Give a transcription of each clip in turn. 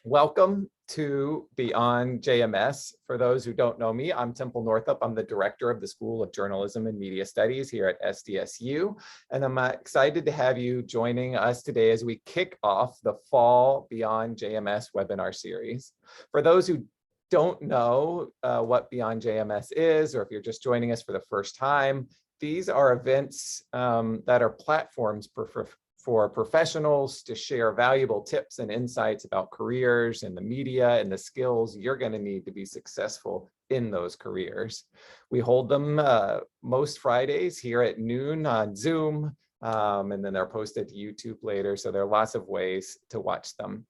Welcome to Beyond JMS. For those who don't know me, I'm Temple Northup. I'm the director of the School of Journalism and Media Studies here at SDSU. And I'm excited to have you joining us today as we kick off the Fall Beyond JMS webinar series. For those who don't know what Beyond JMS is, or if you're just joining us for the first time, these are events that are platforms for professionals to share valuable tips and insights about careers and the media and the skills you're going to need to be successful in those careers. We hold them most Fridays here at noon on Zoom, and then they're posted to YouTube later. So there are lots of ways to watch them.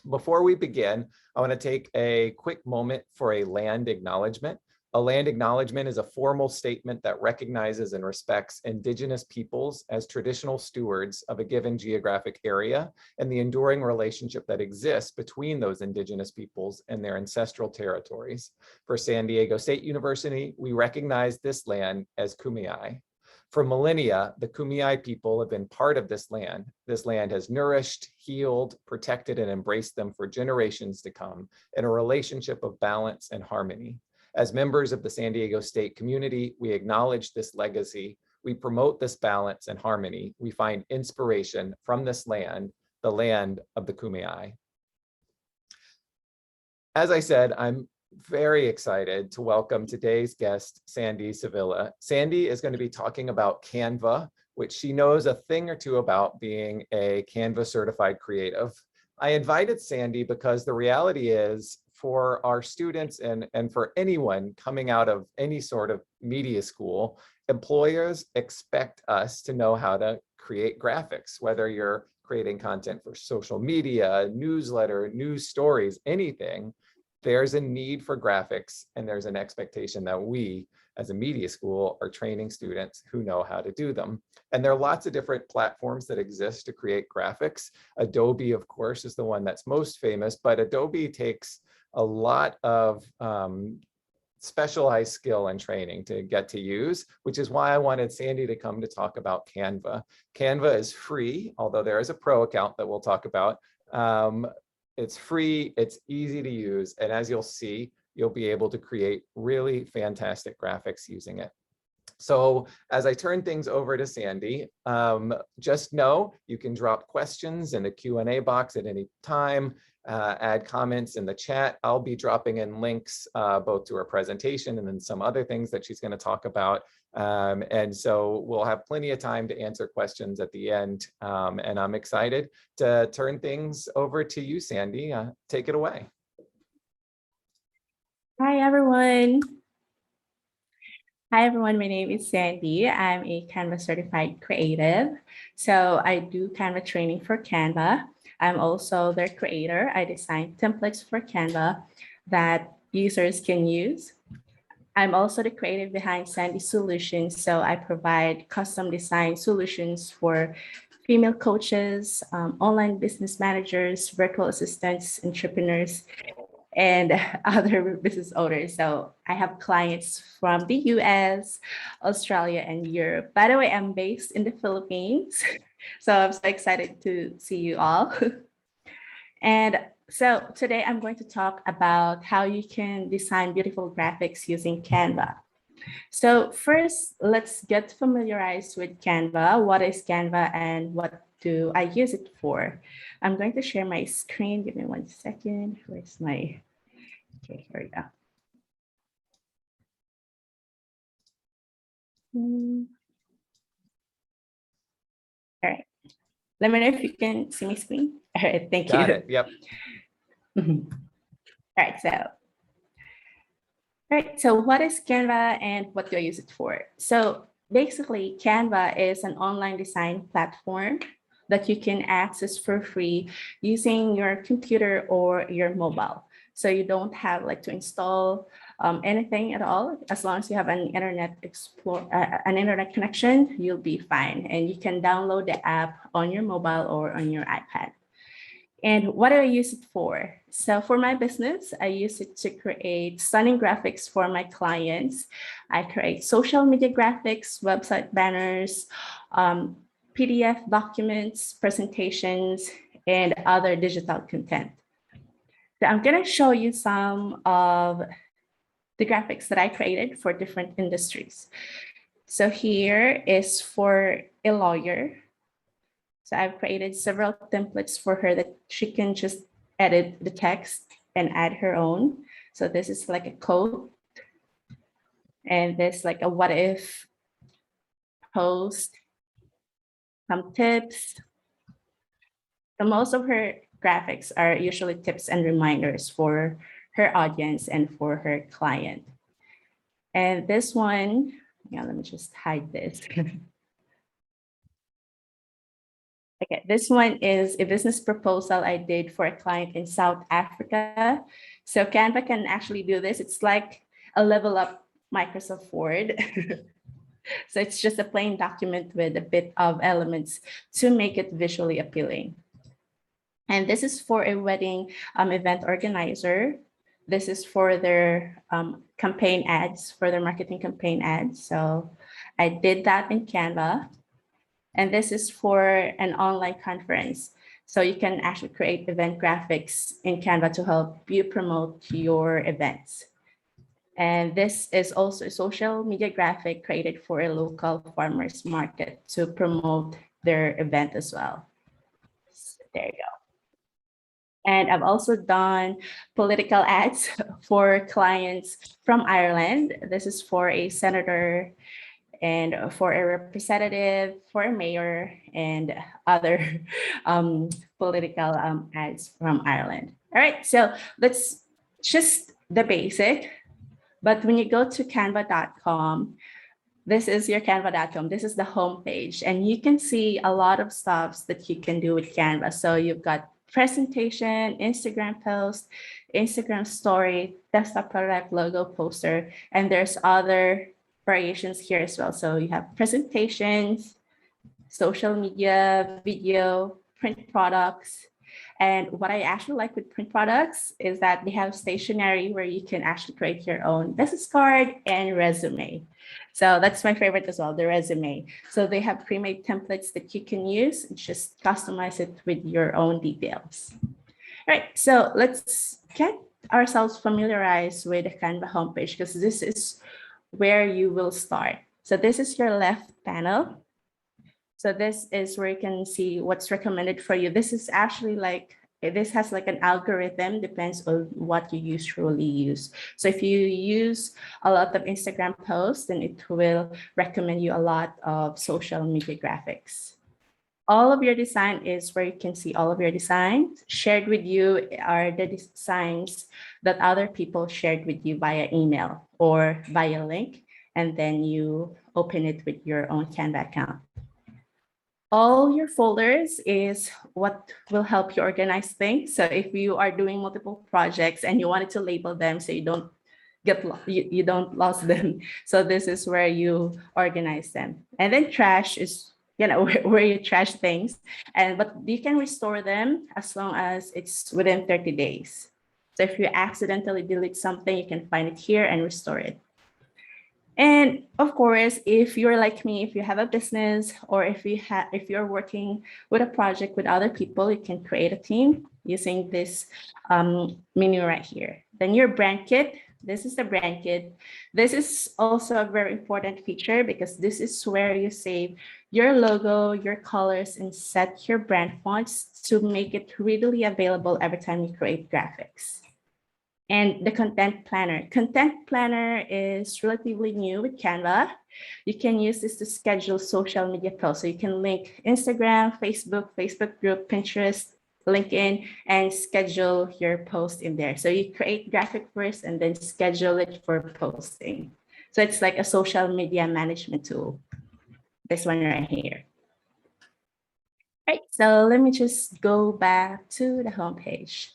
Before we begin, I want to take a quick moment for a land acknowledgement. A land acknowledgement is a formal statement that recognizes and respects Indigenous peoples as traditional stewards of a given geographic area and the enduring relationship that exists between those Indigenous peoples and their ancestral territories. For San Diego State University, we recognize this land as Kumeyaay. For millennia, the Kumeyaay people have been part of this land. This land has nourished, healed, protected, and embraced them for generations to come in a relationship of balance and harmony. As members of the San Diego State community, we acknowledge this legacy. We promote this balance and harmony. We find inspiration from this land, the land of the Kumeyaay. As I said, I'm very excited to welcome today's guest, Sandee Sevilla. Sandee is going to be talking about Canva, which she knows a thing or two about, being a Canva certified creative. I invited Sandee because the reality is, for our students and for anyone coming out of any sort of media school, employers expect us to know how to create graphics, whether you're creating content for social media, newsletter, news stories, anything. There's a need for graphics, and there's an expectation that we, as a media school, are training students who know how to do them. And there are lots of different platforms that exist to create graphics. Adobe, of course, is the one that's most famous, but Adobe takes a lot of specialized skill and training to get to use, which is why I wanted Sandee to come to talk about Canva. Canva is free, although there is a pro account that we'll talk about. It's free, it's easy to use, and as you'll see, you'll be able to create really fantastic graphics using it. So as I turn things over to Sandee, just know you can drop questions in the Q&A box at any time, add comments in the chat. I'll be dropping in links both to her presentation and then some other things that she's going to talk about. And so we'll have plenty of time to answer questions at the end. And I'm excited to turn things over to you, Sandee. Take it away. Hi, everyone. Hi, everyone. My name is Sandee. I'm a Canva certified creative. So I do Canva training for Canva. I'm also their creator. I design templates for Canva that users can use. I'm also the creative behind Sandee Solutions. So I provide custom design solutions for female coaches, online business managers, virtual assistants, entrepreneurs, and other business owners. So I have clients from the US, Australia, and Europe. By the way, I'm based in the Philippines. So I'm so excited to see you all. And so today I'm going to talk about how you can design beautiful graphics using Canva. So first, let's get familiarized with Canva. What is Canva and what do I use it for? I'm going to share my screen. Give me 1 second. Where's my, okay, here we go. All right. Let me know if you can see my screen. All right, thank you. Got it, yep. All right, so what is Canva and what do I use it for? So basically, Canva is an online design platform that you can access for free using your computer or your mobile. So you don't have to install anything at all. As long as you have an internet connection, you'll be fine. And you can download the app on your mobile or on your iPad. And what do I use it for? So for my business, I use it to create stunning graphics for my clients. I create social media graphics, website banners, PDF documents, presentations, and other digital content. So I'm going to show you some of the graphics that I created for different industries. So here is for a lawyer. So I've created several templates for her that she can just edit the text and add her own. So this is like a quote, and this like a what if post, some tips. So most of her graphics are usually tips and reminders for her audience and for her client. And this one, yeah, let me just hide this. Okay, this one is a business proposal I did for a client in South Africa. So Canva can actually do this. It's like a level up Microsoft Word. So it's just a plain document with a bit of elements to make it visually appealing. And this is for a wedding event organizer. This is for their campaign ads, for their marketing campaign ads. So I did that in Canva. And this is for an online conference. So you can actually create event graphics in Canva to help you promote your events. And this is also a social media graphic created for a local farmers market to promote their event as well. So there you go. And I've also done political ads for clients from Ireland. This is for a senator and for a representative, for a mayor, and other political ads from Ireland. All right, so let's just the basic. But when you go to canva.com, this is your canva.com. This is the homepage, and you can see a lot of stuff that you can do with Canva. So you've got presentation, Instagram post, Instagram story, desktop prototype, logo, poster, and there's other variations here as well. So you have presentations, social media, video, print products. And what I actually like with print products is that they have stationery where you can actually create your own business card and resume. So that's my favorite as well, the resume. So they have pre-made templates that you can use and just customize it with your own details. All right, so let's get ourselves familiarized with the Canva homepage because this is where you will start. So this is your left panel. So this is where you can see what's recommended for you. This is actually like, this has like an algorithm, depends on what you usually use. So if you use a lot of Instagram posts, then it will recommend you a lot of social media graphics. All of your design is where you can see all of your designs. Shared with you are the designs that other people shared with you via email or via link, and then you open it with your own Canva account. All your folders is what will help you organize things. So if you are doing multiple projects and you wanted to label them so you don't get you don't lose them. So this is where you organize them. And then trash is, you know, where you trash things, but you can restore them as long as it's within 30 days. So if you accidentally delete something, you can find it here and restore it. And of course, if you're like me, if you have a business or if you're working with a project with other people, you can create a team using this menu right here. Then your brand kit. This is the brand kit. This is also a very important feature because this is where you save your logo, your colors, and set your brand fonts to make it readily available every time you create graphics. And the content planner. Content planner is relatively new with Canva. You can use this to schedule social media posts. So you can link Instagram, Facebook group, Pinterest, LinkedIn, and schedule your post in there. So you create graphic first and then schedule it for posting. So it's like a social media management tool. This one right here. All right, so let me just go back to the homepage.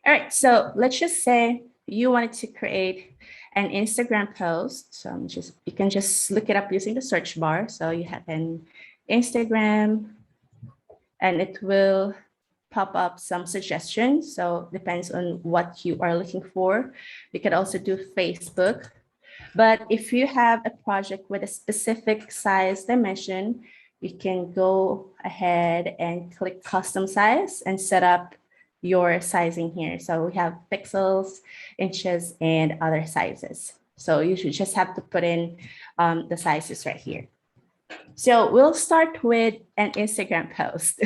All right, so let's just say you wanted to create an Instagram post. So you can just look it up using the search bar. So you have an Instagram and it will pop up some suggestions. So depends on what you are looking for. You could also do Facebook. But if you have a project with a specific size dimension, you can go ahead and click custom size and set up your sizing here. So we have pixels, inches, and other sizes. So you should just have to put in the sizes right here. So we'll start with an Instagram post.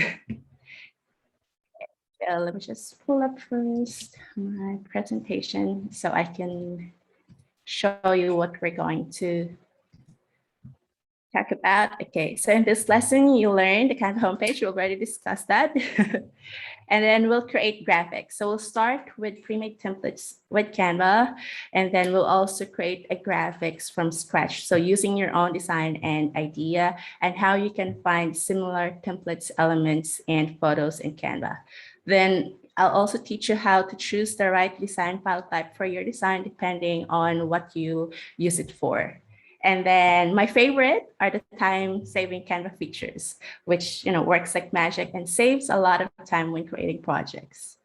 Let me just pull up first my presentation so I can show you what we're going to talk about. Okay, so in this lesson, you learned the Canva homepage. We already discussed that. And then we'll create graphics. So we'll start with pre-made templates with Canva, and then we'll also create a graphics from scratch. So using your own design and idea, and how you can find similar templates, elements, and photos in Canva. Then I'll also teach you how to choose the right design file type for your design, depending on what you use it for. And then my favorite are the time-saving Canva features, which works like magic and saves a lot of time when creating projects.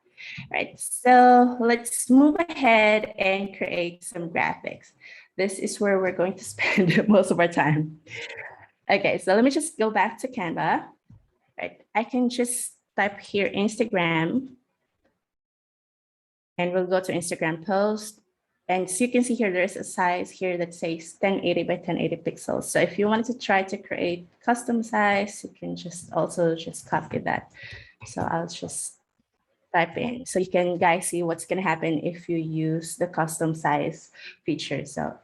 Right. So let's move ahead and create some graphics. This is where we're going to spend most of our time. Okay, so let me just go back to Canva. Right. I can just type here Instagram, and we'll go to Instagram post. And so you can see here, there's a size here that says 1080 by 1080 pixels. So if you wanted to try to create custom size, you can just copy that. So I'll just type in. So you can guys see what's going to happen if you use the custom size feature. So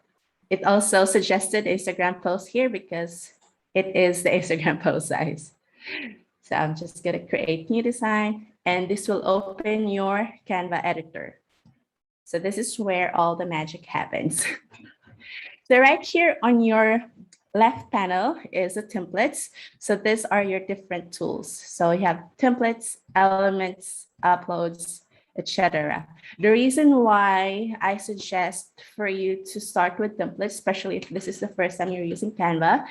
it also suggested Instagram post here because it is the Instagram post size. So I'm just going to create new design, and this will open your Canva editor. So this is where all the magic happens. So right here on your left panel is the templates. So these are your different tools. So you have templates, elements, uploads, etc. The reason why I suggest for you to start with templates, especially if this is the first time you're using Canva,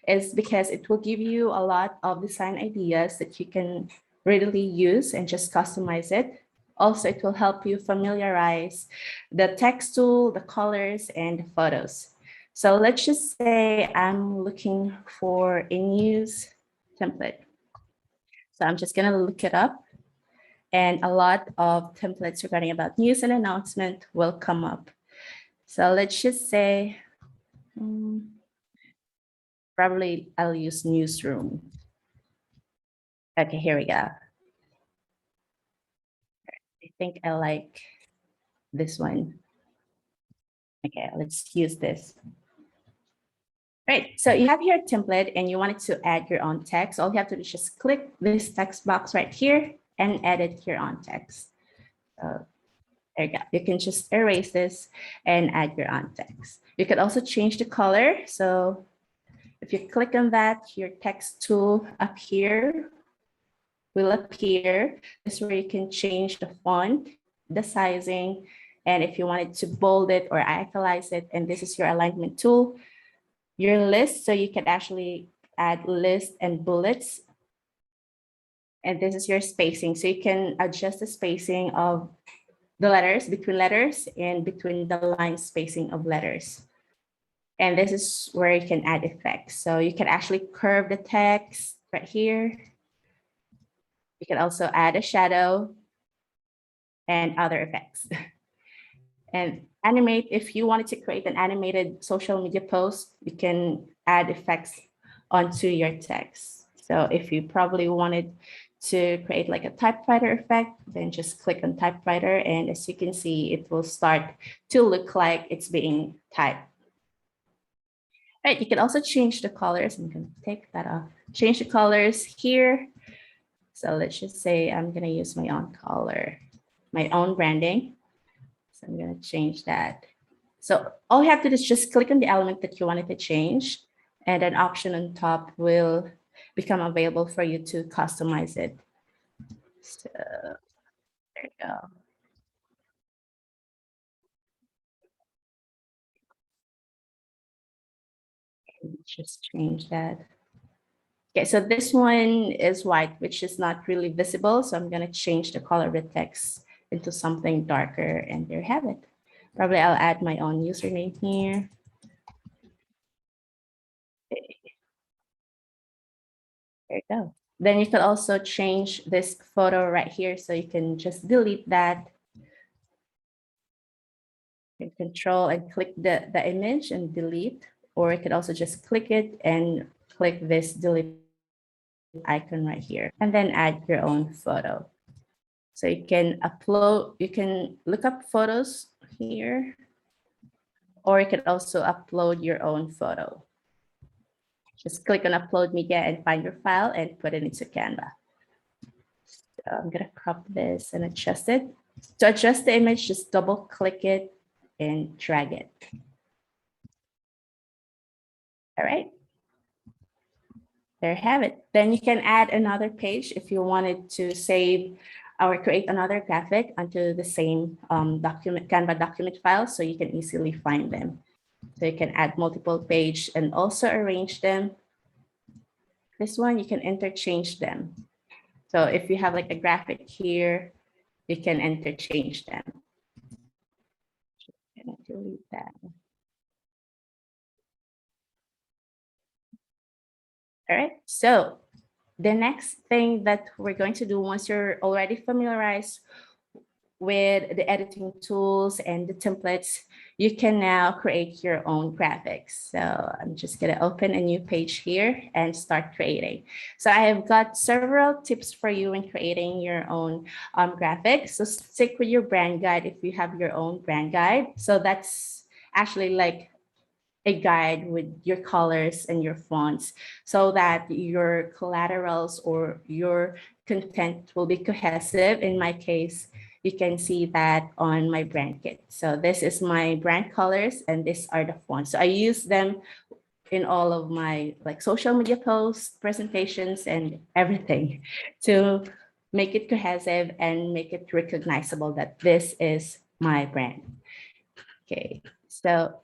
is because it will give you a lot of design ideas that you can readily use and just customize it. Also, it will help you familiarize the text tool, the colors, and the photos. So let's just say I'm looking for a news template. So I'm just going to look it up, and a lot of templates regarding about news and announcement will come up. So let's just say, probably I'll use newsroom. Okay, here we go. I think I like this one. Okay, let's use this. Right, so you have your template and you wanted to add your own text. All you have to do is just click this text box right here and edit your own text. So there you go. You can just erase this and add your own text. You could also change the color. So if you click on that, your text tool up here will appear. This is where you can change the font, the sizing, and if you wanted to bold it or italize it, and this is your alignment tool. Your list, so you can actually add lists and bullets. And this is your spacing, so you can adjust the spacing of the letters, between letters, and between the line spacing of letters. And this is where you can add effects. So you can actually curve the text right here. You can also add a shadow and other effects. And animate, if you wanted to create an animated social media post, you can add effects onto your text. So if you probably wanted to create like a typewriter effect, then just click on typewriter. And as you can see, it will start to look like it's being typed. Right, you can also change the colors. I'm going to take that off. Change the colors here. So let's just say I'm going to use my own color, my own branding. So I'm going to change that. So all you have to do is just click on the element that you wanted to change, and an option on top will become available for you to customize it. So there you go. Just change that. Okay, so this one is white, which is not really visible. So I'm going to change the color of the text into something darker, and there you have it. Probably I'll add my own username here. Okay. There you go. Then you could also change this photo right here. So you can just delete that. You can control and click the image and delete, or you could also just click it and click this delete icon right here, and then add your own photo. So you can upload, you can look up photos here, or you could also upload your own photo. Just click on upload media and find your file and put it into Canva. So I'm gonna crop this and adjust it. To adjust the image, just double click it and drag it. All right. There you have it. Then you can add another page if you wanted to save or create another graphic onto the same document, Canva document file, so you can easily find them. So you can add multiple pages and also arrange them. This one, you can interchange them. So if you have like a graphic here, you can interchange them. I'm gonna delete that. All right, so the next thing that we're going to do once you're already familiarized with the editing tools and the templates, you can now create your own graphics. So I'm just going to open a new page here and start creating. So I have got several tips for you in creating your own graphics. So stick with your brand guide if you have your own brand guide. So that's actually like a guide with your colors and your fonts so that your collaterals or your content will be cohesive. In my case, you can see that on my brand kit. So this is my brand colors and these are the fonts. So I use them in all of my like social media posts, presentations, and everything to make it cohesive and make it recognizable that this is my brand. Okay, so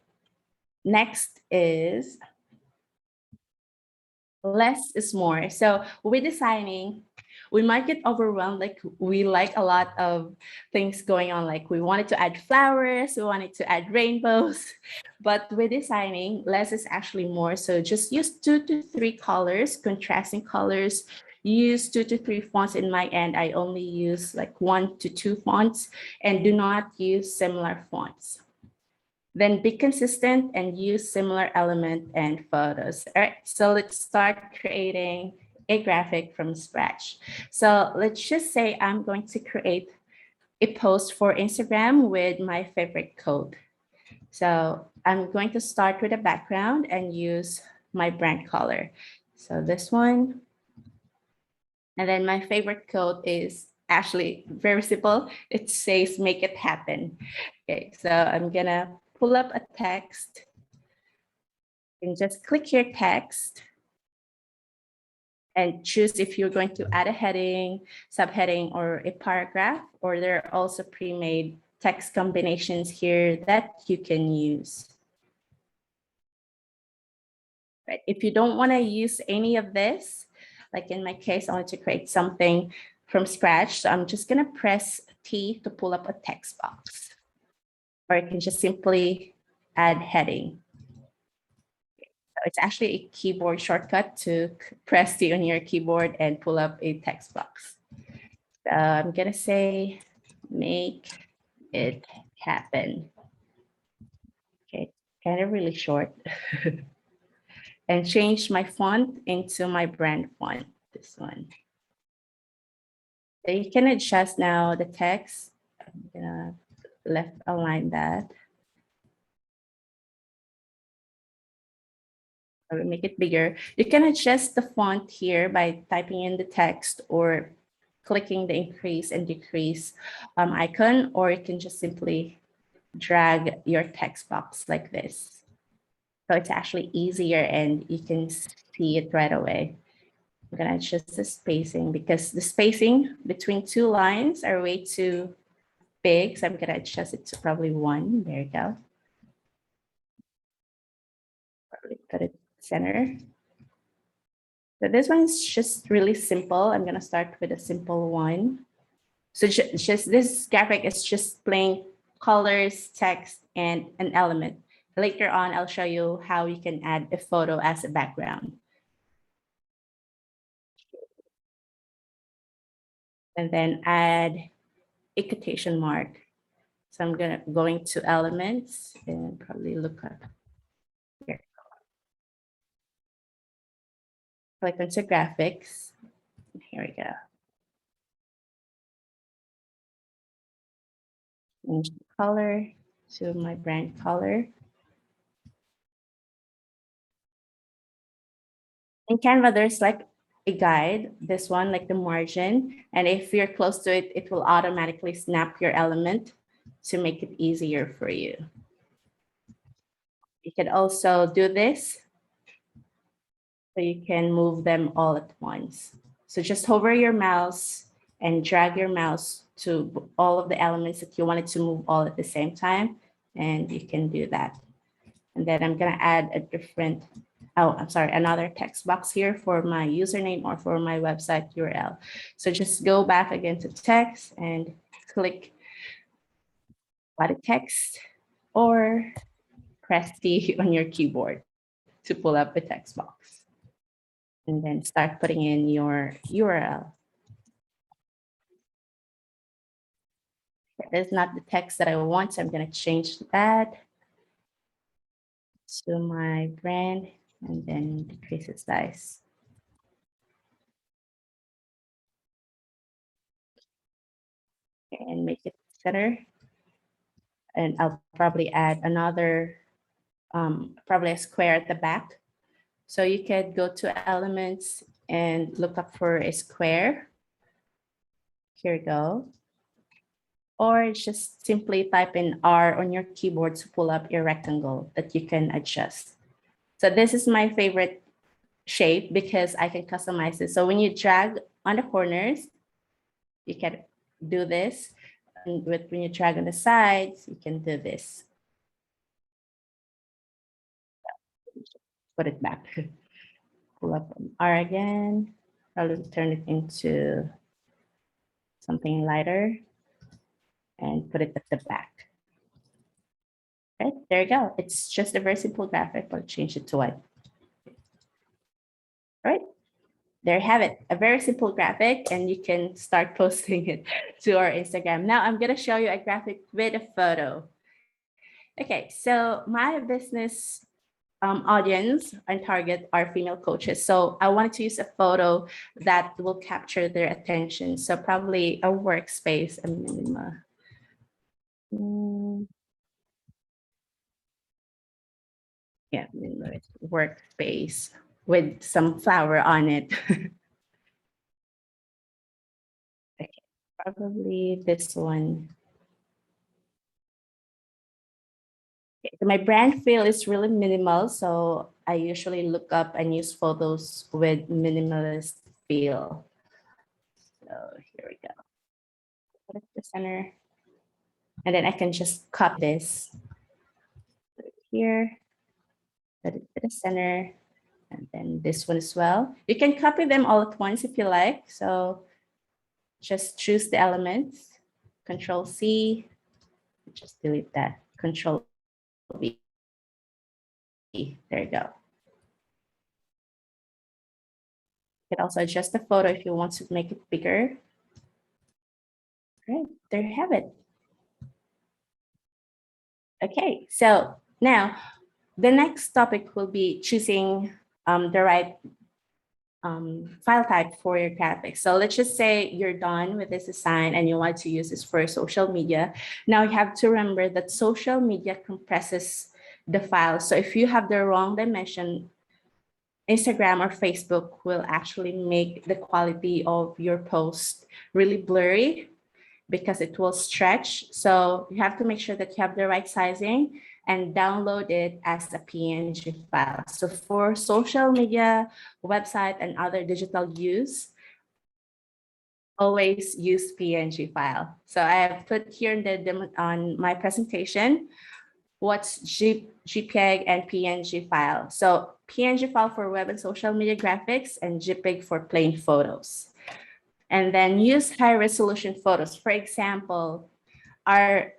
next is less is more. So with designing, we might get overwhelmed. Like we like a lot of things going on. Like we wanted to add flowers, we wanted to add rainbows, but with designing, less is actually more. So just use 2 to 3 colors, contrasting colors. Use 2 to 3 fonts. In my end, I only use like 1 to 2 fonts, and do not use similar fonts. Then be consistent and use similar element and photos. All right, so let's start creating a graphic from scratch. So let's just say I'm going to create a post for Instagram with my favorite quote. So I'm going to start with a background and use my brand color. So this one. And then my favorite quote is actually very simple. It says, make it happen. Okay, so I'm gonna pull up a text and just click your text and choose if you're going to add a heading, subheading, or a paragraph, or there are also pre-made text combinations here that you can use. Right. If you don't want to use any of this, like in my case, I want to create something from scratch. So I'm just going to press T to pull up a text box, or you can just simply add heading. It's actually a keyboard shortcut to press T on your keyboard and pull up a text box. I'm going to say, make it happen. Okay, kind of really short. And change my font into my brand font, this one. So you can adjust now the text. I'm gonna left align that. I will make it bigger. You can adjust the font here by typing in the text or clicking the increase and decrease icon, or you can just simply drag your text box like this. So it's actually easier and you can see it right away. I'm gonna adjust the spacing because the spacing between 2 lines are way too big. So I'm gonna adjust it to probably 1. There you go. Probably put it center. So this one's just really simple. I'm gonna start with a simple one. So just this graphic is just plain colors, text, and an element. Later on, I'll show you how you can add a photo as a background. and then add a quotation mark. So I'm going to elements and probably look up here. Click onto graphics. Here we go. Change the color to my brand color. In Canva, there's like a guide, this one, like the margin. And if you're close to it, it will automatically snap your element to make it easier for you. You can also do this, so you can move them all at once. So just hover your mouse and drag your mouse to all of the elements that you wanted to move all at the same time, and you can do that. And then I'm gonna add a different, oh, I'm sorry, another text box here for my username or for my website URL. So just go back again to text and click body text or press D on your keyboard to pull up the text box. And then start putting in your URL. That is not the text that I want, so I'm going to change that to my brand and then decrease its size. And make it center. And I'll probably add another, probably a square at the back. So you could go to elements and look up for a square. Here we go. Or just simply type in R on your keyboard to pull up your rectangle that you can adjust. So this is my favorite shape because I can customize it. So when you drag on the corners, you can do this. And when you drag on the sides, you can do this. Put it back. Pull up R again. I'll turn it into something lighter and put it at the back. Okay, there you go. It's just a very simple graphic, but change it to white. All right, there you have it, a very simple graphic, and you can start posting it to our Instagram. Now I'm gonna show you a graphic with a photo. Okay, so my business audience and target are female coaches. So I wanted to use a photo that will capture their attention. So probably a workspace, yeah, workspace with some flower on it. Okay, probably this one. Okay, so my brand feel is really minimal, so I usually look up and use photos with minimalist feel. So here we go. Put it to the center. And then I can just cut this. Put it here. Put it to the center. And then this one as well. You can copy them all at once if you like. So just choose the elements. Control C. Just delete that. Control V. There you go. You can also adjust the photo if you want to make it bigger. Right, there you have it. Okay, so now the next topic will be choosing the right file type for your graphics. So let's just say you're done with this design and you want to use this for social media. Now you have to remember that social media compresses the file. So if you have the wrong dimension, Instagram or Facebook will actually make the quality of your post really blurry because it will stretch. So you have to make sure that you have the right sizing and download it as a PNG file. So for social media, website, and other digital use, always use PNG file. So I have put here in the demo on my presentation what's JPEG and PNG file. So PNG file for web and social media graphics and JPEG for plain photos. And then use high resolution photos. For example, our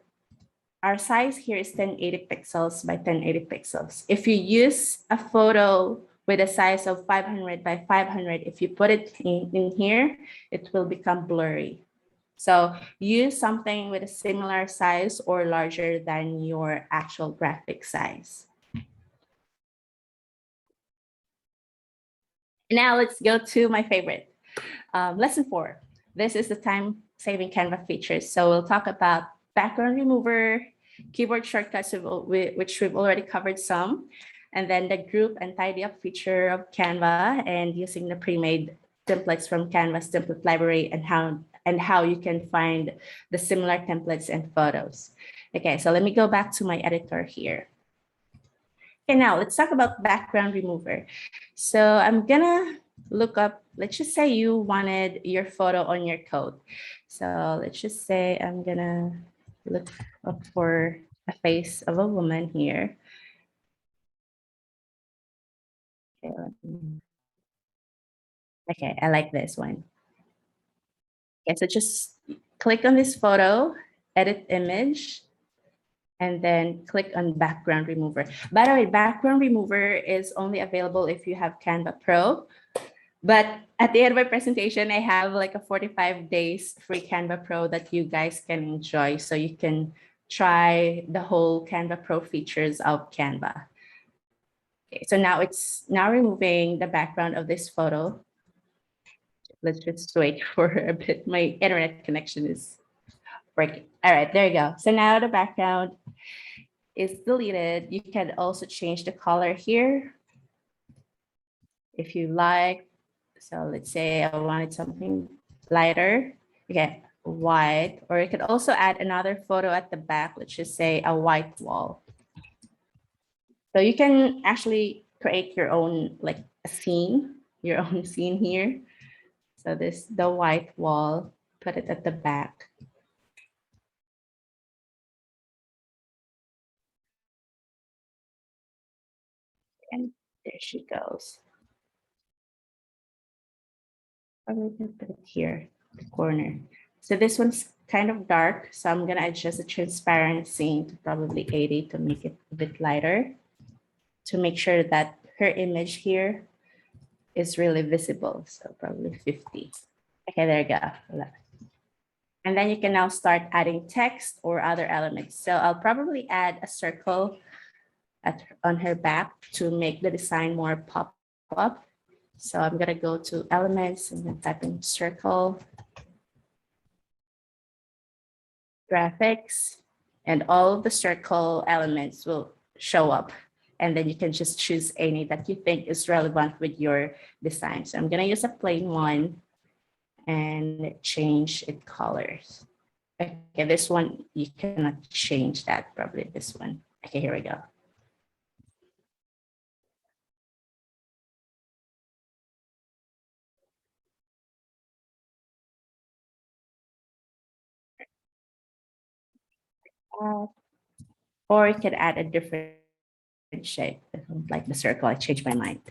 size here is 1080 pixels by 1080 pixels. If you use a photo with a size of 500 by 500, if you put it in here, it will become blurry. So use something with a similar size or larger than your actual graphic size. Now let's go to my favorite, lesson 4. This is the time-saving Canva features. So we'll talk about background remover, keyboard shortcuts, which we've already covered some, and then the group and tidy up feature of Canva, and using the pre-made templates from Canva's template library, and how you can find the similar templates and photos. Okay, so let me go back to my editor here. Okay, now let's talk about background remover. So I'm gonna look up, let's just say you wanted your photo on your coat. So let's just say I'm gonna look up for a face of a woman here. Okay, I like this one. Okay, so just click on this photo, edit image, and then click on background remover. By the way, background remover is only available if you have Canva Pro. But at the end of my presentation, I have like a 45 days free Canva Pro that you guys can enjoy. So you can try the whole Canva Pro features of Canva. Okay, so now it's removing the background of this photo. Let's just wait for a bit. My internet connection is breaking. All right, there you go. So now the background is deleted. You can also change the color here if you like. So let's say I wanted something lighter. Okay, white, or you could also add another photo at the back. Let's just say a white wall. So you can actually create your own, like a scene, your own scene here. So the white wall, put it at the back. And there she goes. I'm going to put it here, the corner. So this one's kind of dark, so I'm gonna adjust the transparency to probably 80 to make it a bit lighter, to make sure that her image here is really visible. So probably 50. Okay, there you go. And then you can now start adding text or other elements. So I'll probably add a circle on her back to make the design more pop up. So I'm gonna go to elements and then type in circle, graphics, and all of the circle elements will show up. And then you can just choose any that you think is relevant with your design. So I'm gonna use a plain one and change its colors. Okay, this one, you cannot change that, probably this one. Okay, here we go. Or you could add a different shape. I don't like the circle, I changed my mind.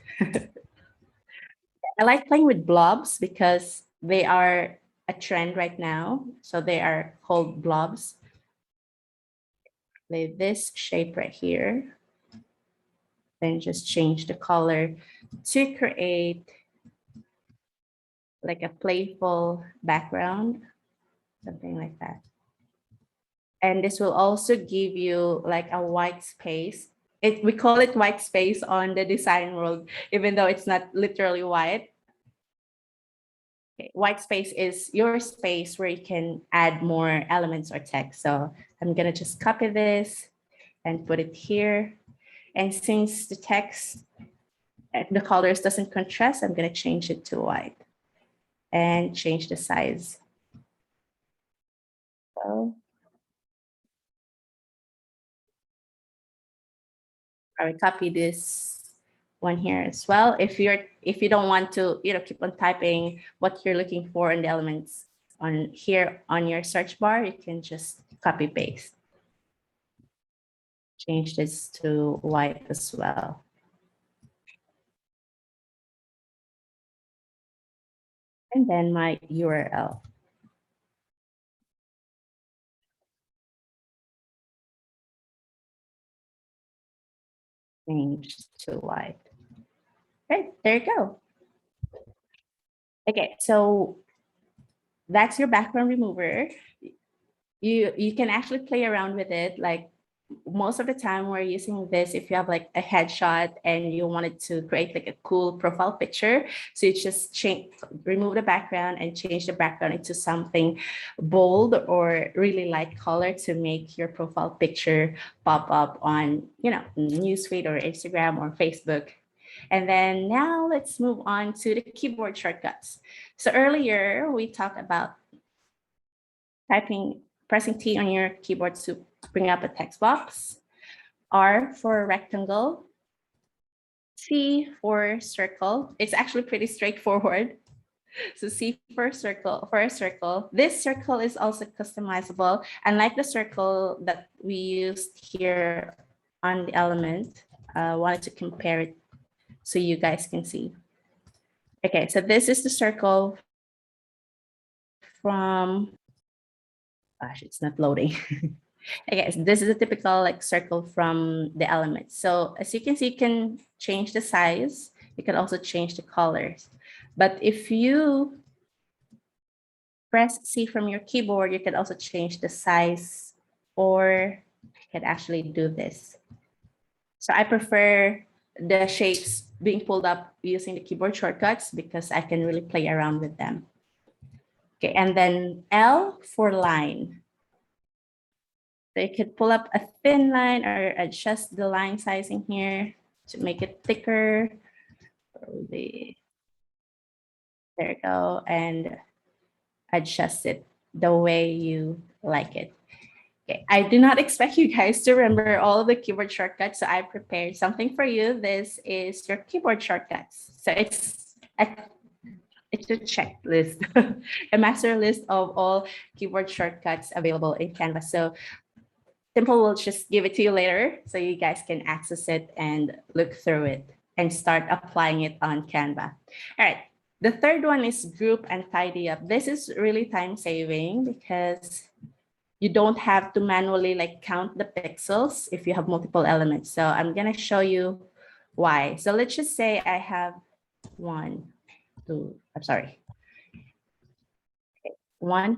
I like playing with blobs because they are a trend right now. So they are called blobs. Play this shape right here. Then just change the color to create like a playful background, something like that. And this will also give you like a white space. We call it white space on the design world, even though it's not literally white. Okay. White space is your space where you can add more elements or text. So I'm gonna just copy this and put it here. And since the text, the colors doesn't contrast, I'm gonna change it to white and change the size. So I will copy this one here as well. If you don't want to, keep on typing what you're looking for in the elements on here on your search bar, you can just copy paste. Change this to white as well. And then my URL. Change to white. Right, there you go. Okay, so that's your background remover. You can actually play around with it. Like most of the time we're using this if you have like a headshot and you wanted to create like a cool profile picture. So you just remove the background and change the background into something bold or really light color to make your profile picture pop up on, newsfeed or Instagram or Facebook. And then now let's move on to the keyboard shortcuts. So earlier we talked about pressing T on your keyboard to bring up a text box, R for rectangle, C for circle. It's actually pretty straightforward. So C for a circle. This circle is also customizable. Unlike the circle that we used here on the element, I wanted to compare it so you guys can see. Okay, so this is the circle from, gosh, it's not loading. Okay, so this is a typical like circle from the element. So as you can see, you can change the size. You can also change the colors. But if you press C from your keyboard, you can also change the size, or you can actually do this. So I prefer the shapes being pulled up using the keyboard shortcuts because I can really play around with them. Okay, and then L for line. So you could pull up a thin line or adjust the line sizing here to make it thicker. There you go, and adjust it the way you like it. Okay, I do not expect you guys to remember all of the keyboard shortcuts, so I prepared something for you. This is your keyboard shortcuts. So it's a checklist, a master list of all keyboard shortcuts available in Canva. So Simple will just give it to you later so you guys can access it and look through it and start applying it on Canva. All right. The third one is group and tidy up. This is really time saving because you don't have to manually like count the pixels if you have multiple elements. So I'm going to show you why. So let's just say I have one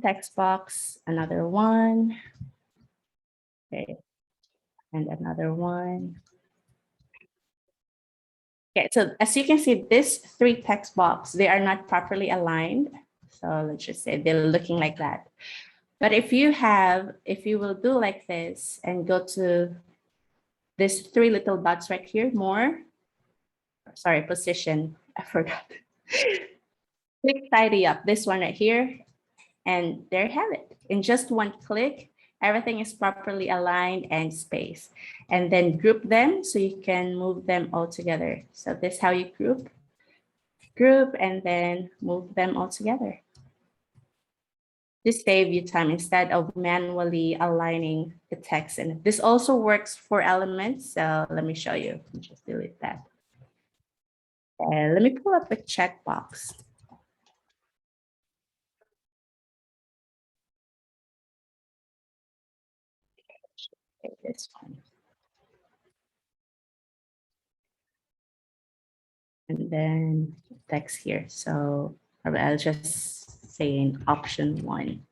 text box, another one. Okay. And another one. Okay, so as you can see, these three text box, they are not properly aligned. So let's just say they're looking like that. But if you will do like this and go to these three little dots right here, position, I forgot. Click tidy up, this one right here, and there you have it. In just one click, everything is properly aligned and spaced. And then group them so you can move them all together. So this is how you group, and then move them all together. This saves you time instead of manually aligning the text. And this also works for elements. So let me show you. Just delete that. And let me pull up a checkbox. Okay, this one. And then text here. So I'll just say in option 1.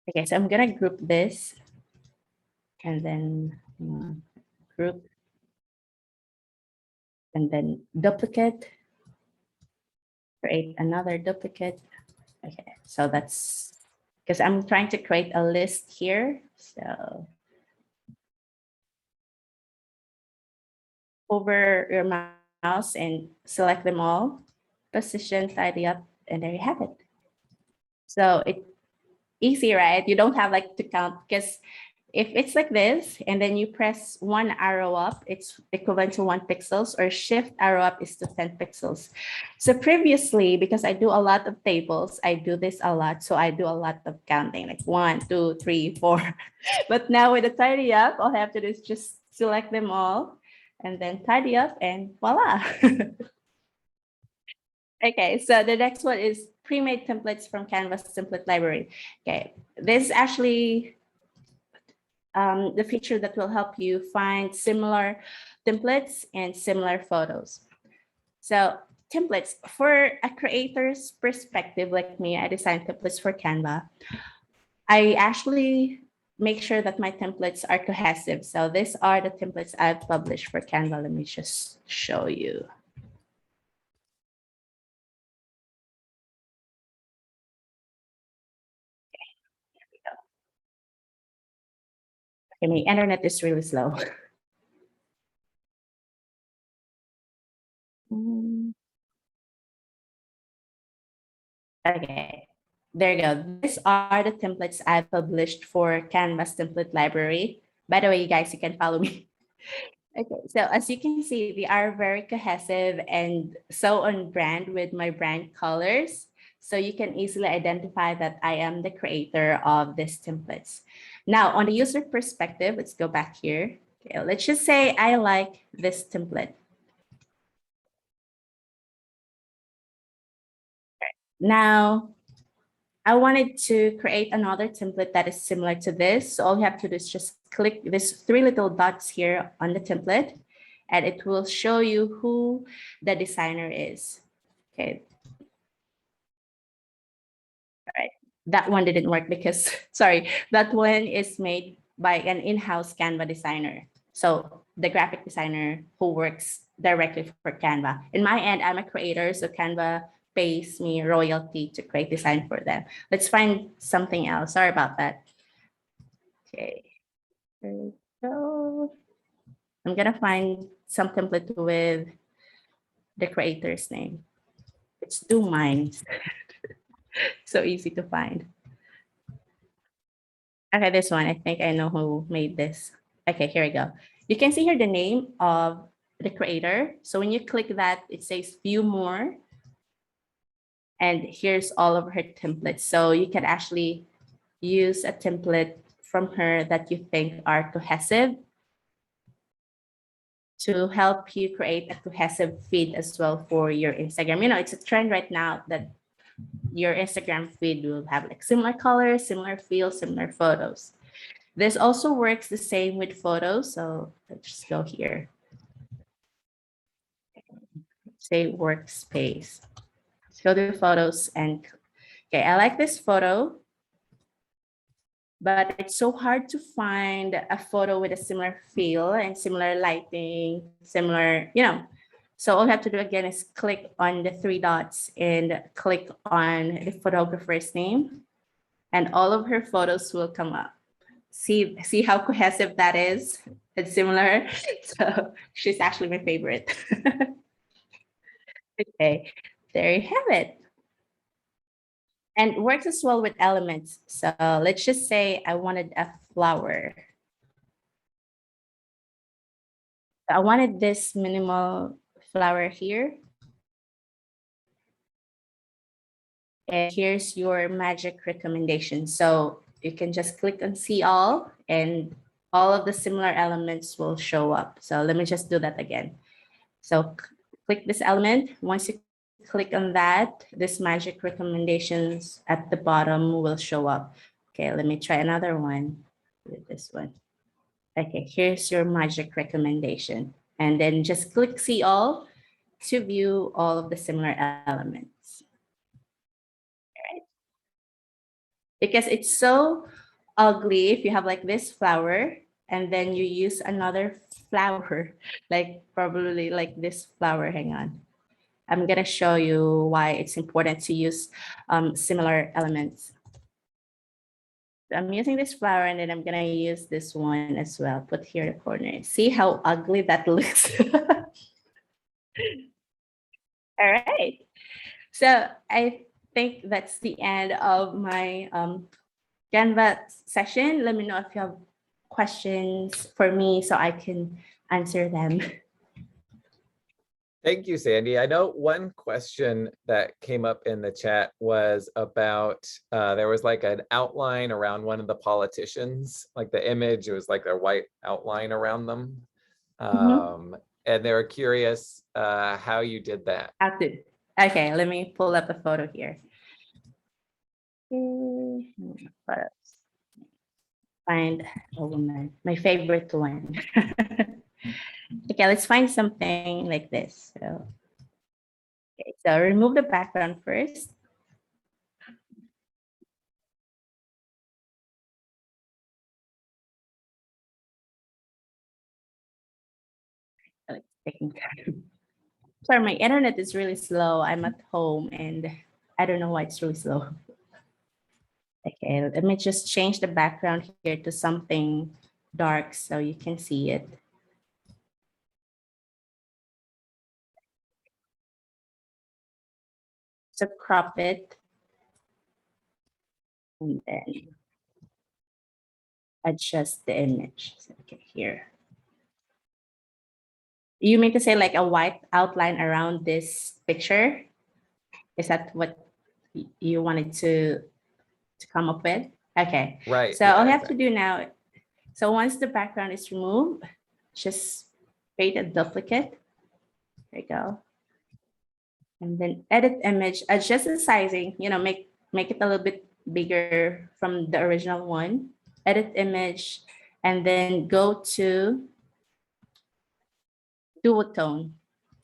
Okay, so I'm gonna group this and then group and then duplicate, create another duplicate. Okay, so that's because I'm trying to create a list here. So over your mouse and select them all, position, tidy up, and there you have it. So it's easy, right? You don't have like to count because if it's like this and then you press one arrow up, it's equivalent to 1 pixels, or shift arrow up is to 10 pixels. So previously, because I do a lot of tables, I do this a lot. So I do a lot of counting, like 1, 2, 3, 4. But now with the tidy up, all I have to do is just select them all and then tidy up and voila. Okay, so the next one is pre-made templates from Canva's template library. Okay, this actually the feature that will help you find similar templates and similar photos. So templates, for a creator's perspective like me, I design templates for Canva. I actually make sure that my templates are cohesive. So these are the templates I've published for Canva. Let me just show you. Okay, my internet is really slow. Okay, there you go. These are the templates I published for Canvas template library. By the way, you guys, you can follow me. Okay, so as you can see, they are very cohesive and so on brand with my brand colors. So you can easily identify that I am the creator of these templates. Now, on the user perspective, let's go back here. Okay, let's just say I like this template. Now, I wanted to create another template that is similar to this. So all you have to do is just click these three little dots here on the template, and it will show you who the designer is. Okay. All right. That one didn't work because, sorry, that one is made by an in-house Canva designer. So the graphic designer who works directly for Canva. In my end, I'm a creator, so Canva pays me royalty to create design for them. Let's find something else. Sorry about that. Okay, there we go. I'm gonna find some template with the creator's name. It's Do Minds. So easy to find. Okay, this one, I think I know who made this. Okay, here we go. You can see here the name of the creator. So when you click that, it says view more. And here's all of her templates. So you can actually use a template from her that you think are cohesive to help you create a cohesive feed as well for your Instagram. You know, it's a trend right now that your Instagram feed will have like similar colors, similar feels, similar photos. This also works the same with photos. So let's just go here. Say workspace. Let's go to photos and okay, I like this photo, but it's so hard to find a photo with a similar feel and similar lighting, similar, you know. So all you have to do again is click on the three dots and click on the photographer's name, and all of her photos will come up. See how cohesive that is? It's similar. So she's actually my favorite. Okay, there you have it. And works as well with elements. So let's just say I wanted a flower. I wanted this minimal flower here. And here's your magic recommendation. So you can just click on see all and all of the similar elements will show up. So let me just do that again. So click this element. Once you click on that, this magic recommendations at the bottom will show up. Okay, let me try another one with this one. Okay, here's your magic recommendation. And then just click see all to view all of the similar elements. Because it's so ugly if you have like this flower and then you use another flower, like probably like this flower. Hang on. I'm going to show you why it's important to use similar elements. So I'm using this flower and then I'm going to use this one as well. Put here in the corner. See how ugly that looks? All right. So I think that's the end of my Canva session. Let me know if you have questions for me so I can answer them. Thank you, Sandee. I know one question that came up in the chat was about, there was like an outline around one of the politicians, like the image, it was like a white outline around them. And they were curious how you did that. Okay, let me pull up a photo here. find a woman, my favorite one. Okay, let's find something like this. So, okay, so remove the background first. Oh, it's taking time. Sorry, my internet is really slow. I'm at home and I don't know why it's really slow. Okay, let me just change the background here to something dark so you can see it. So crop it and then adjust the image. So, okay, here. You mean to say like a white outline around this picture? Is that what you wanted to come up with? Okay. Right. So Yeah, all you have to exactly. do now, so once the background is removed, just create a duplicate. There you go. And then edit image, adjust the sizing, make it a little bit bigger from the original one. Edit image, and then go to duotone.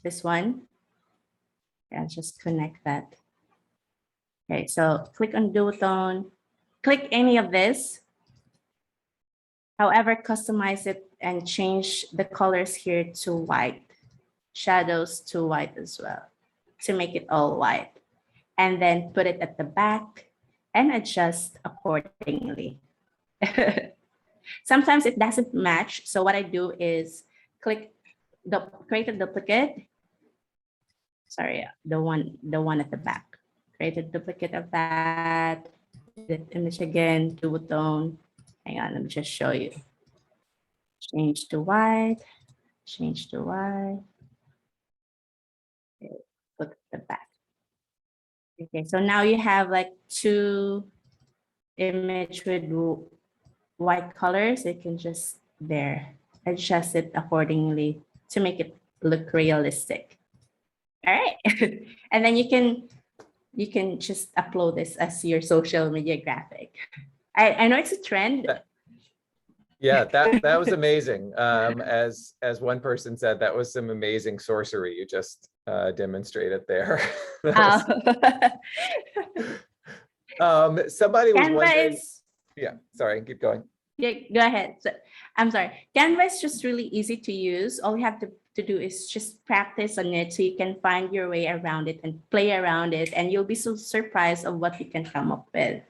This one. I'll just connect that. Okay, so click on duotone, click any of this. However, customize it and change the colors here to white, shadows to white as well, to make it all white. And then put it at the back and adjust accordingly. Sometimes it doesn't match. So what I do is create a duplicate. Sorry, the one at the back. Create a duplicate of that. The image again, duotone. Hang on, let me just show you. Change to white, change to white. Okay, put the back. Okay, so now you have like two image with white colors. You can just adjust it accordingly to make it look realistic. All right. And then you can just upload this as your social media graphic. I know it's a trend. Yeah, that was amazing. As one person said, that was some amazing sorcery you just demonstrated there. Uh, Somebody was Canva wondering. is, Yeah, sorry, keep going. yeah, go ahead. So, I'm sorry. Canva is just really easy to use. All you have to do is just practice on it so you can find your way around it and play around it, and you'll be so surprised of what you can come up with.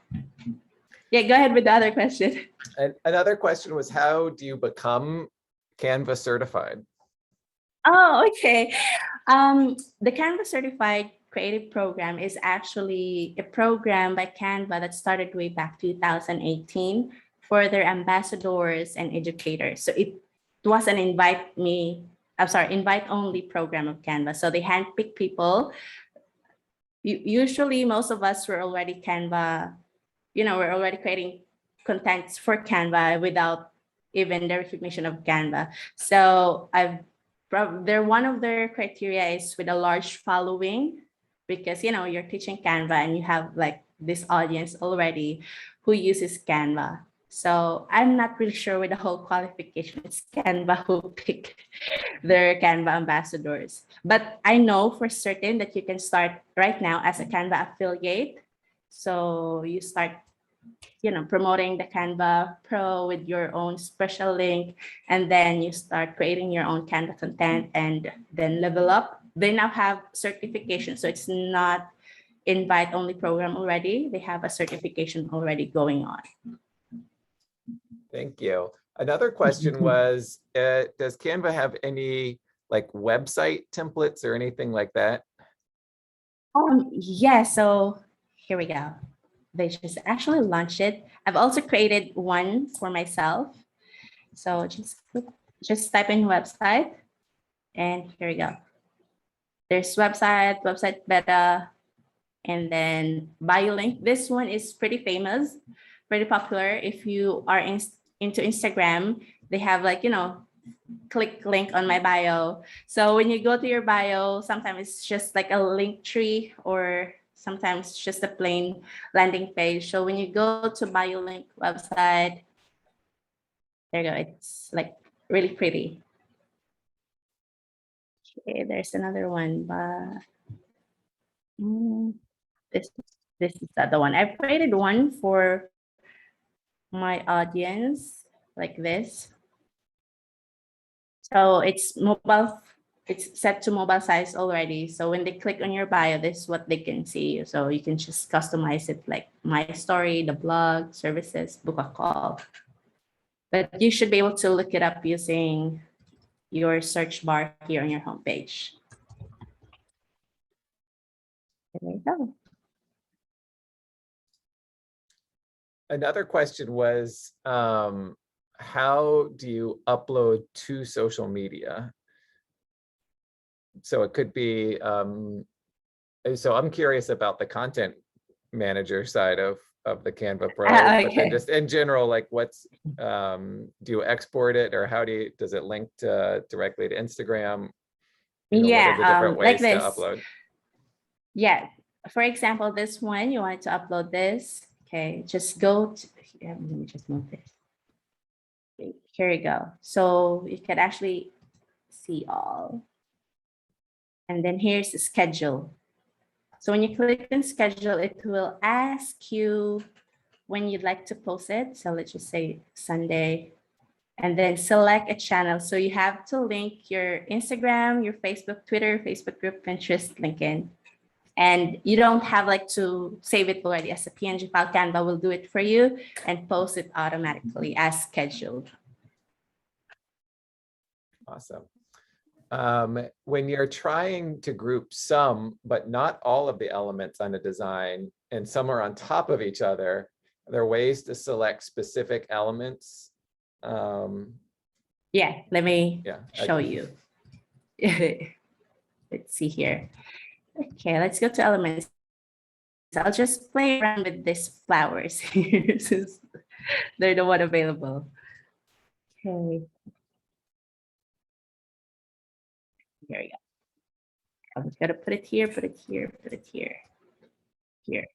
Yeah, go ahead with the other question. And another question was, how do you become Canva certified? Oh, okay. The Canva Certified Creative Program is actually a program by Canva that started way back 2018 for their ambassadors and educators. So it was an invite only program of Canva. So they handpick people. Usually most of us were already Canva, we're already creating contents for Canva without even the recognition of Canva. So one of their criteria is with a large following, because you're teaching Canva and you have like this audience already who uses Canva. So I'm not really sure with the whole qualification. It's Canva who pick their Canva ambassadors. But I know for certain that you can start right now as a Canva affiliate. So you start promoting the Canva Pro with your own special link, and then you start creating your own Canva content and then level up. They now have certification. So it's not invite only program already. They have a certification already going on. Thank you. Another question was, does Canva have any like website templates or anything like that? Yeah, so here we go. They just actually launched it. I've also created one for myself. So just type in website, and here we go. There's website beta, and then bio link. This one is pretty famous, pretty popular. If you are into Instagram, they have like, click link on my bio. So when you go to your bio, sometimes it's just like a link tree, or sometimes it's just a plain landing page. So when you go to bio link website, There you go. It's like really pretty. Okay, there's another one, but this this is the other one. I created one for my audience like this. So it's mobile, it's set to mobile size already. So when they click on your bio, this is what they can see. So you can just customize it like my story, the blog, services, book a call. But you should be able to look it up using your search bar here on your homepage. There you go. Another question was, how do you upload to social media? So it could be, so I'm curious about the content manager side of the Canva Pro, but then just in general, like what's, do you export it, or how does it link to directly to Instagram? You know, what are the different ways like to this. upload? Yeah, for example, this one, you wanted to upload this. Okay, just go to, let me just move this. Okay, here you go. So you can actually see all. And then here's the schedule. So when you click on schedule, it will ask you when you'd like to post it. So let's just say Sunday, and then select a channel. So you have to link your Instagram, your Facebook, Twitter, Facebook group, Pinterest, LinkedIn. And you don't have like to save it already as a PNG file. Canva will do it for you and post it automatically as scheduled. Awesome. When you're trying to group some, but not all of the elements on a design, and some are on top of each other, are there ways to select specific elements? Yeah, let me show you. Let's see here. Okay, let's go to elements. I'll just play around with these flowers here since they're the one available. Okay. Here we go. I'm just gonna put it here, put it here, put it here, here.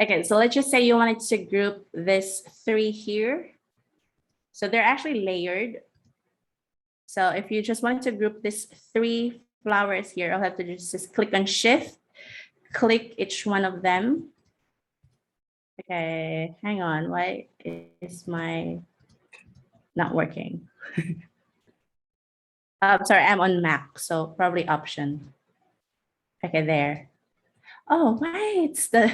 Okay, so let's just say you wanted to group this 3 here. So they're actually layered. So if you just wanted to group this 3 flowers here, I'll have to just click on Shift, click each one of them. Okay, hang on. Why is my not working? Sorry, I'm on Mac, so probably Option. Okay, there. Oh, why it's the,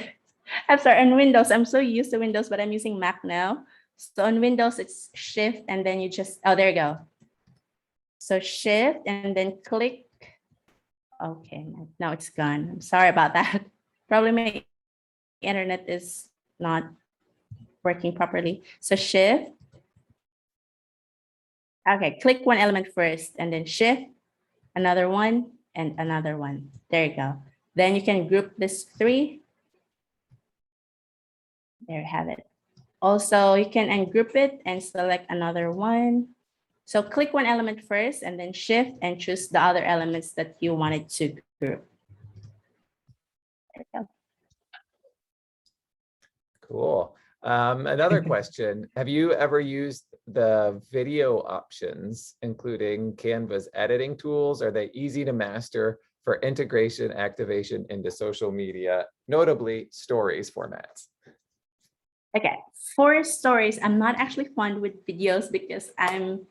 I'm sorry, on Windows, I'm so used to Windows, but I'm using Mac now. So on Windows, it's Shift, and then you just, oh, there you go. So Shift, and then click. Okay, now it's gone. I'm sorry about that. Probably my internet is not working properly. So Shift. Okay, click one element first, and then Shift, another one, and another one. There you go. Then you can group this 3. There you have it. Also, you can ungroup it and select another one. So click one element first and then Shift and choose the other elements that you wanted to group. There you go. Cool. Another question, have you ever used the video options, including Canva's editing tools? Are they easy to master for integration, activation into social media, notably stories formats? Okay, for stories, I'm not actually fond with videos because I'm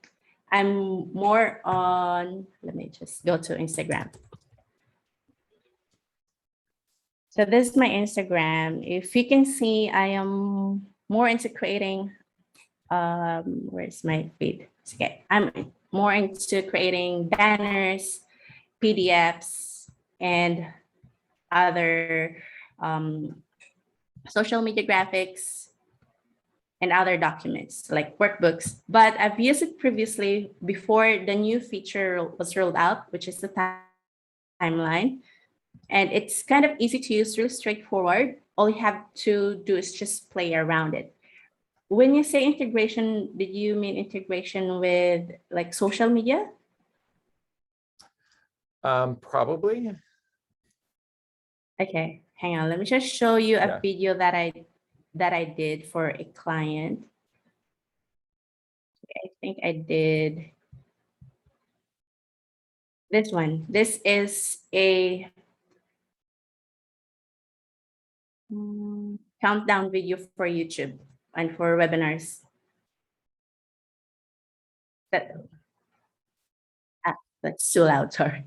more on, let me just go to Instagram. So this is my Instagram. If you can see, I am more into creating, where's my feed? Okay, I'm more into creating banners, PDFs, and other social media graphics and other documents like workbooks. But I've used it previously before the new feature was rolled out, which is the timeline. And it's kind of easy to use, really straightforward. All you have to do is just play around it. When you say integration, did you mean integration with like social media? Probably. Okay, hang on. Let me just show you a Yeah. video that I did for a client. I think I did this one. This is a countdown video for YouTube and for webinars. That's too loud, sorry.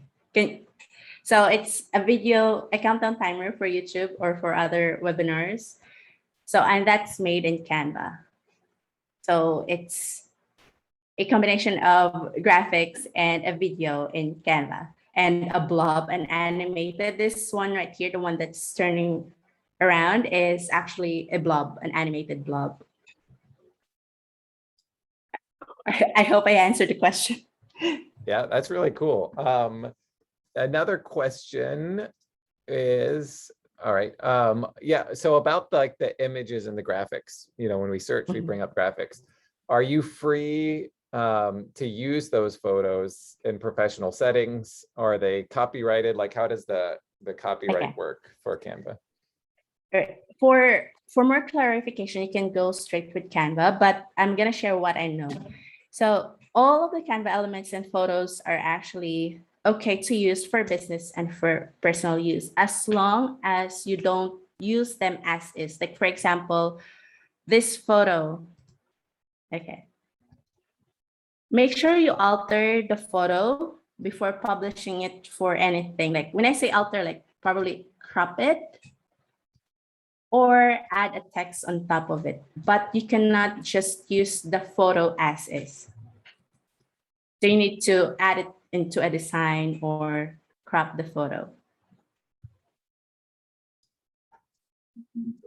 So it's a video, a countdown timer for YouTube or for other webinars. So, and that's made in Canva. So it's a combination of graphics and a video in Canva and a blob and animated. This one right here, the one that's turning around, is actually a blob, an animated blob. I hope I answered the question. Yeah, that's really cool. Another question is, all right. Yeah, so about like the images and the graphics, when we search, we bring up graphics. Are you free to use those photos in professional settings? Are they copyrighted? Like, how does the copyright work for Canva? For more clarification, you can go straight with Canva, but I'm gonna share what I know. So all of the Canva elements and photos are actually okay to use for business and for personal use, as long as you don't use them as is. Like, for example, this photo. Okay. Make sure you alter the photo before publishing it for anything. Like when I say alter, like probably crop it or add a text on top of it, but you cannot just use the photo as is. So you need to add it into a design or crop the photo.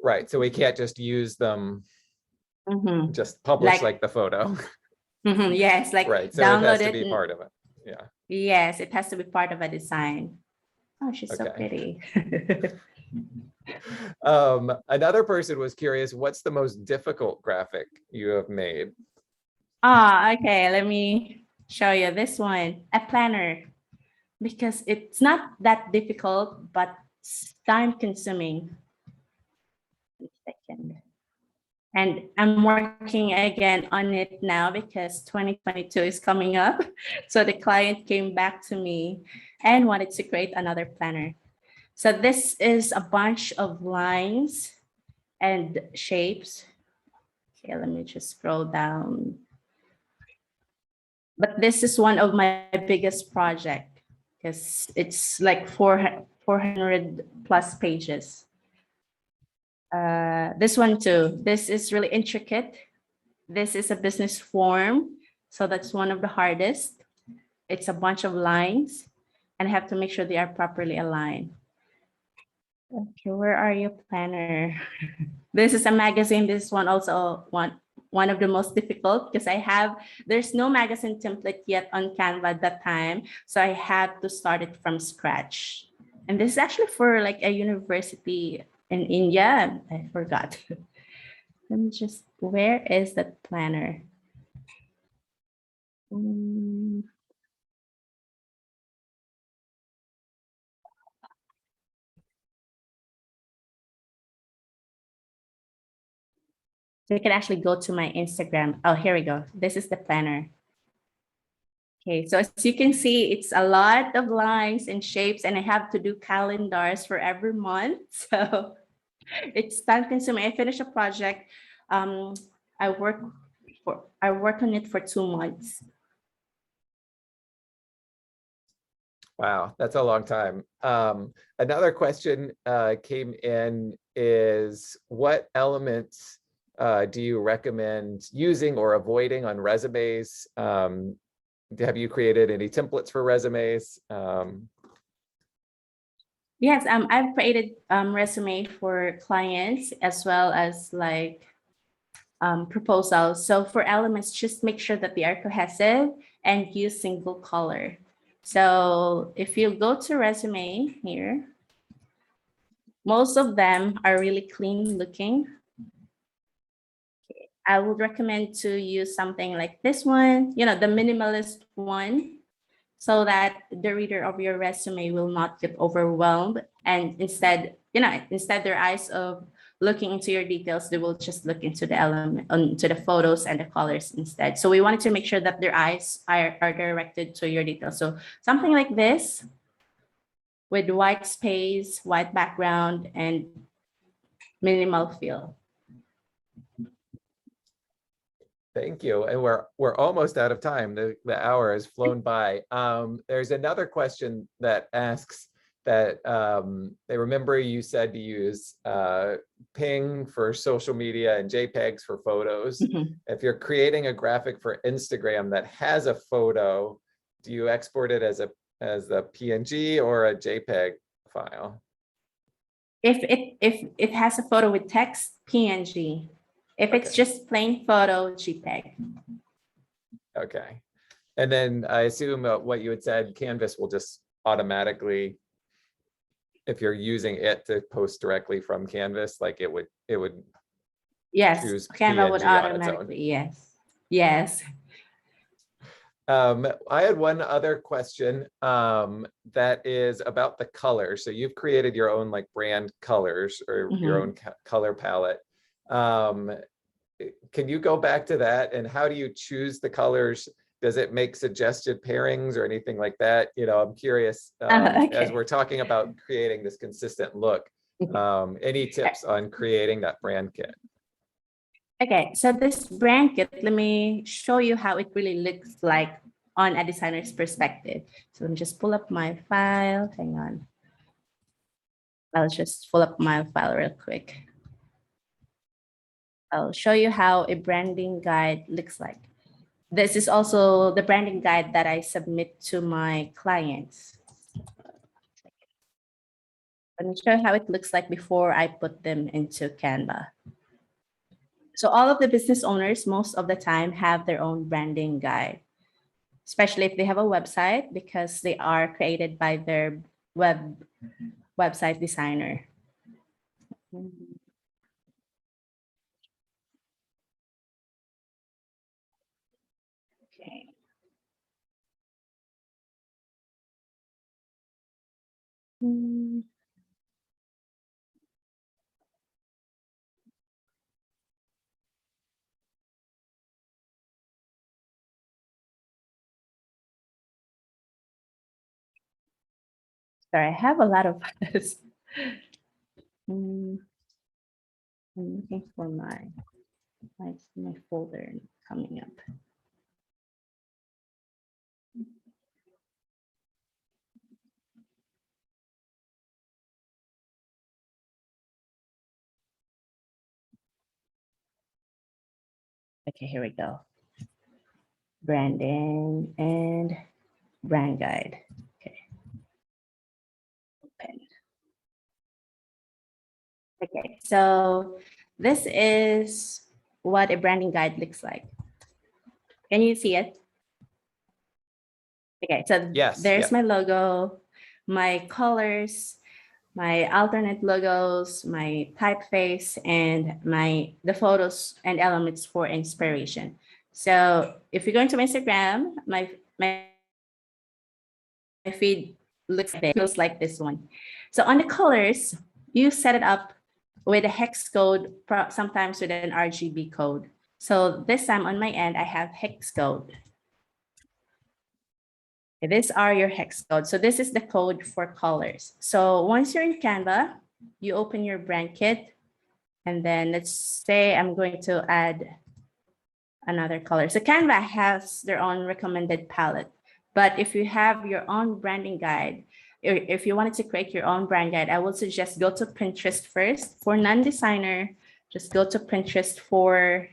Right, so we can't just use them, just publish like the photo. Yes, like right, so download it has to be part of it. Yeah. Yes, it has to be part of a design. Oh, she's so pretty. Another person was curious, what's the most difficult graphic you have made? Okay, let me show you this one, a planner, because it's not that difficult, but it's time consuming. And I'm working again on it now because 2022 is coming up. So the client came back to me and wanted to create another planner. So this is a bunch of lines and shapes. Okay, let me just scroll down. But this is one of my biggest project because it's like 400 plus pages. This one too, this is really intricate. This is a business form. So that's one of the hardest. It's a bunch of lines and I have to make sure they are properly aligned. Okay, where are you, planner? This is a magazine. This one also one of the most difficult because there's no magazine template yet on Canva at that time. So I had to start it from scratch. And this is actually for like a university in India. I forgot. Let me just, where is that planner? So you can actually go to my Instagram. Oh, here we go. This is the planner. Okay, so as you can see, it's a lot of lines and shapes, and I have to do calendars for every month. So it's time consuming. I finished a project. I worked on it for 2 months. Wow, that's a long time. Another question came in is, what elements do you recommend using or avoiding on resumes? Have you created any templates for resumes? Yes, I've created resume for clients as well as like proposals. So for elements, just make sure that they are cohesive and use single color. So if you go to resume here, most of them are really clean looking. I would recommend to use something like this one, the minimalist one, so that the reader of your resume will not get overwhelmed and instead their eyes of looking into your details, they will just look into the element, into the photos and the colors instead. So we wanted to make sure that their eyes are directed to your details. So something like this with white space, white background, and minimal fill. Thank you. And we're almost out of time. The hour has flown by. There's another question that asks that they remember you said to use Ping for social media and JPEGs for photos. Mm-hmm. If you're creating a graphic for Instagram that has a photo, do you export it as a PNG or a JPEG file? If it has a photo with text, PNG. If it's just plain photo, JPEG. Okay. And then I assume what you had said, Canvas will just automatically, if you're using it to post directly from Canvas, like it would Yes, choose Canva would PNG on its own. automatically, yes. I had one other question that is about the color. So you've created your own like brand colors or your own color palette. Can you go back to that, and how do you choose the colors? Does it make suggested pairings or anything like that? You know, I'm curious, as we're talking about creating this consistent look, any tips on creating that brand kit? Okay, so this brand kit, let me show you how it really looks like on a designer's perspective. So let me just pull up my file. Hang on. I'll just pull up my file real quick. I'll show you how a branding guide looks like. This is also the branding guide that I submit to my clients. Let me show you how it looks like before I put them into Canva. So all of the business owners, most of the time, have their own branding guide, especially if they have a website, because they are created by their website designer. Okay. Sorry, I have a lot of this. I'm looking for my folder coming up. Okay, here we go. Branding and brand guide. Okay. Open. Okay, so this is what a branding guide looks like. Can you see it? Okay, so there's my logo, my colors, my alternate logos, my typeface, and the photos and elements for inspiration. So if you're going to my Instagram, my feed feels like this one. So on the colors, you set it up with a hex code, sometimes with an RGB code. So this time on my end, I have hex code. These are your hex codes. So this is the code for colors. So once you're in Canva, you open your brand kit, and then let's say I'm going to add another color. So Canva has their own recommended palette, but if you have your own branding guide, or if you wanted to create your own brand guide, I would suggest go to Pinterest first. For non-designer, just go to Pinterest for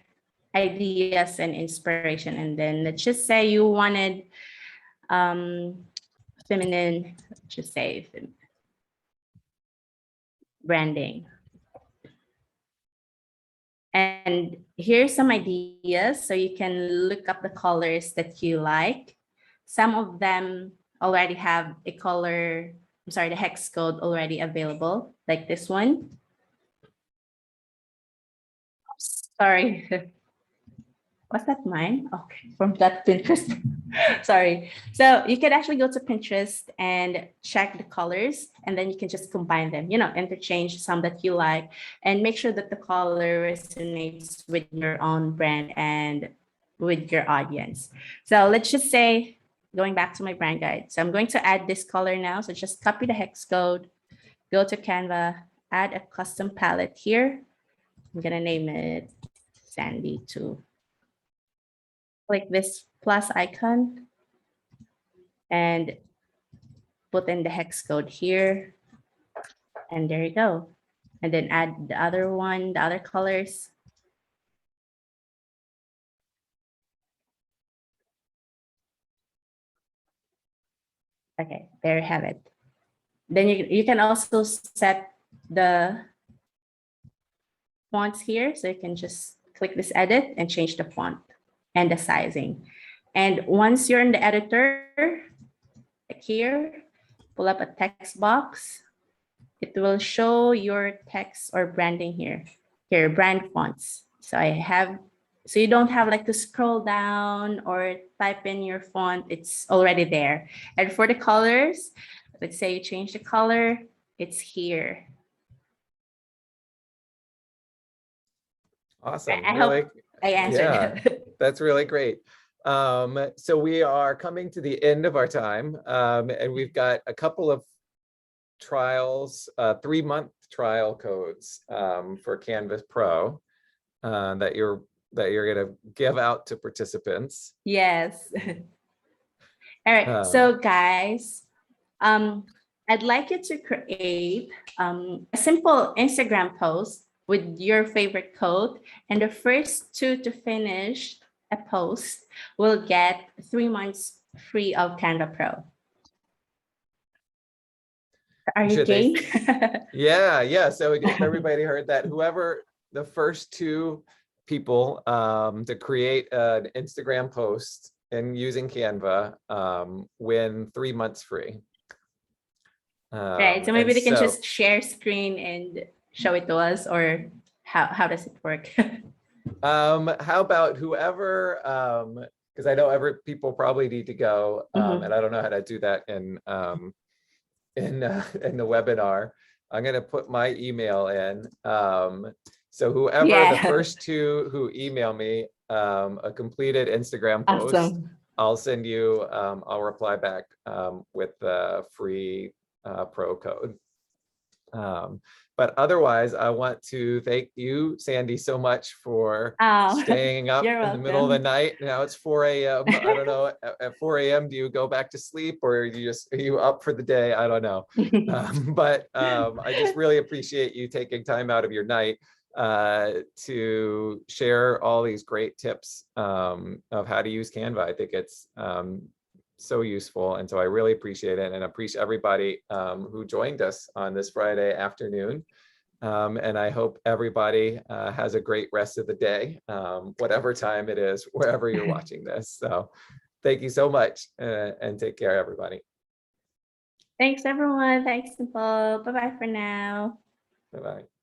ideas and inspiration. And then let's just say you wanted feminine, just say branding. And here's some ideas. So you can look up the colors that you like. Some of them already have a color, I'm sorry, the hex code already available, like this one. Sorry. Was that mine? Okay, from that Pinterest. Sorry. So you can actually go to Pinterest and check the colors, and then you can just combine them, interchange some that you like, and make sure that the color resonates with your own brand and with your audience. So let's just say, going back to my brand guide. So I'm going to add this color now. So just copy the hex code, go to Canva, add a custom palette here. I'm going to name it Sandee 2. Click this plus icon and put in the hex code here. And there you go. And then add the other one, the other colors. Okay, there you have it. Then you can also set the fonts here. So you can just click this edit and change the font and the sizing. And once you're in the editor, like here, pull up a text box. It will show your text or branding here. Here, brand fonts. So you don't have like to scroll down or type in your font. It's already there. And for the colors, let's say you change the color, it's here. Awesome. I Really, hope I answered. yeah, that's really great. So we are coming to the end of our time, and we've got a couple of trials, 3-month trial codes for Canvas Pro that you're going to give out to participants. Yes. All right. So guys, I'd like you to create a simple Instagram post with your favorite code, and the first 2 to finish a post will get 3 months free of Canva Pro. Are you game? Yeah. So if everybody heard that, whoever the first 2 people to create an Instagram post and using Canva win 3 months free. Right. So maybe they can just share screen and show it to us, or how does it work? How about whoever, because I know people probably need to go, and I don't know how to do that in the webinar. I'm going to put my email in. So whoever the first 2 who email me a completed Instagram post, awesome. I'll send you, I'll reply back with the free pro code. But otherwise, I want to thank you, Sandee, so much for staying up in the middle of the night. Now it's 4 a.m. I don't know, at 4 a.m. do you go back to sleep, or are you up for the day? I don't know. But I just really appreciate you taking time out of your night to share all these great tips of how to use Canva. I think it's so useful, and so I really appreciate it, and appreciate everybody who joined us on this Friday afternoon. And I hope everybody has a great rest of the day, whatever time it is, wherever you're watching this. So thank you so much, and take care, everybody. Thanks, everyone. Thanks, Simple. Bye-bye for now. Bye-bye.